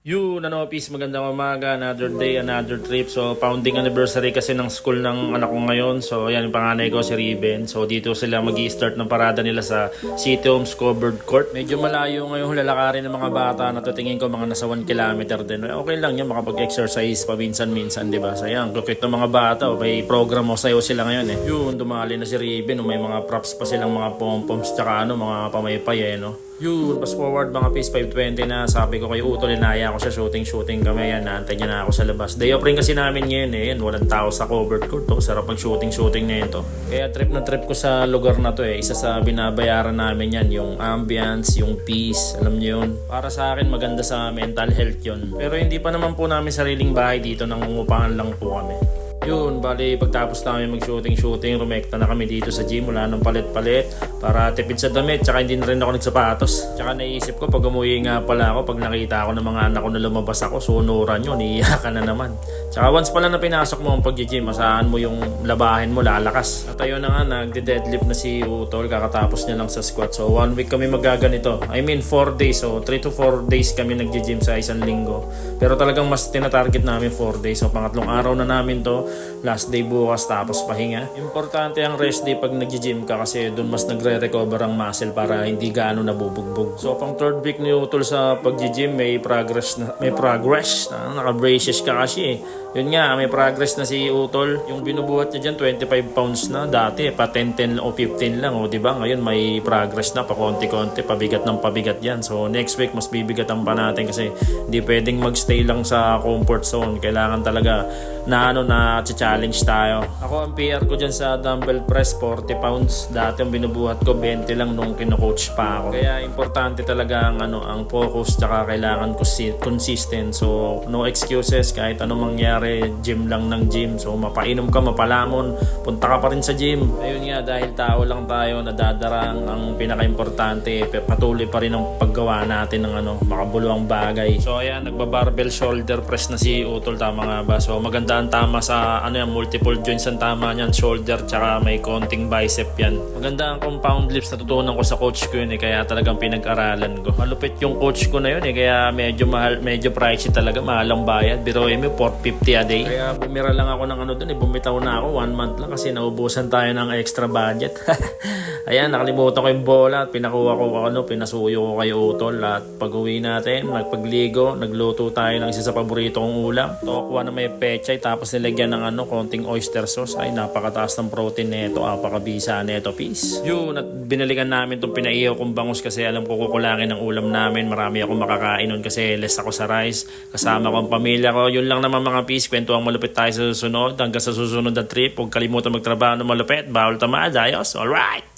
Yun, peace, magandang umaga, another day, another trip. So, founding anniversary kasi ng school ng anak ko ngayon. So, yan, yung panganay ko, si Riven. So, dito sila mag-i-start ng parada nila sa City Homes Covered Court. Medyo malayo ngayon lalakarin ng mga bata na tingin ko mga nasa 1 kilometer din. Okay lang yan, makapag-exercise paminsan-minsan, di ba? So, yan, kukit ng mga bata. May program o sayo sila ngayon eh. Yun, dumali na si Riven. May mga props pa silang mga pom-poms tsaka mga pamaypay no? Yun, fast forward mga Peace 520 na sabi ko kay Utol, inaya ako sa shooting kami yan, naantay niya na ako sa labas. Day off rin kasi namin ngayon yan, walang tao sa covered court to, sarap pag shooting na ito. Kaya trip na trip ko sa lugar na to isa sa binabayaran namin yan, yung ambience, yung peace, alam niyo yun. Para sa akin maganda sa mental health yun. Pero hindi pa naman po namin sariling bahay dito, nangungupahan lang po kami. Yun, bali pagtapos namin mag-shooting, rumekta na kami dito sa gym, wala nang palit-palit para tipid sa damit, tsaka hindi na rin ako nagsapatos. Tsaka naisip ko pag umuwi nga pala ako, pag nakita ako ng mga anak ko na lumabas ako, sunuran yun, iiyakan na naman. Tsaka once pala na pinasok mo ang pag-gym, asahan mo yung labahin mo, lalakas. At ayun na nga, nagde-deadlift na si Utol, kakatapos niya lang sa squat. So 1 week kami magaganito, 4 days, so 3 to 4 days kami nag-gym sa isang linggo. Pero talagang mas tinatarget namin 4 days, so pangatlong araw na namin to. Last day bukas tapos pahinga. Importante ang rest day pag nag-gym ka kasi doon mas nagre-recover ang muscle para hindi gaano nabubugbog. So pang third week ni Utol sa pag-gym may progress na naka-braces ka kasi Yun nga, may progress na si Utol. Yung binubuhat niya dyan, 25 pounds na. Dati, pa 10 o 15 lang. O, diba? Ngayon, may progress na. Pa konti-konti, pabigat ng pabigat yan. So, next week, mas bibigatan pa natin kasi hindi pwedeng magstay lang sa comfort zone. Kailangan talaga na challenge tayo. Ako, ang PR ko dyan sa dumbbell press, 40 pounds. Dati, ang binubuhat ko, 20 lang nung kino-coach pa ako. Kaya, importante talaga ang focus, tsaka kailangan consistent. So, no excuses kahit anong mangyari. Gym lang ng gym. So mapainom ka, mapalamon, punta ka pa rin sa gym. Ayun nga, dahil tao lang tayo, nadadarang ang pinaka-importante, patuloy pa rin ang paggawa natin ng makabuluhang bagay. So ayan, nagbabarbell shoulder press na si Utol, tama nga ba? So maganda ang tama sa multiple joints ang tama niyan, shoulder tsaka may konting bicep yan. Maganda ang compound lifts, natutunan ko sa coach ko yun kaya talagang pinag-aralan ko. Malupit yung coach ko na yun kaya medyo mahal, medyo pricey talaga, mahalang bayad. Biroin mo, 450 a day. Kaya bumira lang ako ng doon bumitaw na ako 1 month lang kasi naubusan tayo ng extra budget. Ayan, nakalimutan ko yung bola at pinakuha ko pinasuyo ko kay Utol at pag-uwi natin, nagpagligo, nagluto tayo ng isa sa paborito kong ulam. Tokwa na may pechay tapos nilagyan ng konting oyster sauce. Ay, napakataas ng protein nito, apakabisa nito, peace. Yun, at binalikan namin itong pinaihaw kong bangus kasi alam ko kukulangin ng ulam namin. Marami akong makakain nun kasi less ako sa rice. Kasama ko ang pamilya ko. Yun lang naman mga peace. Kwento ang malupit tayo sa susunod. Hanggang sa susunod na trip, huwag kalimutan magtrabaho ng malupit. Bawal tamad. Ayos. Alright!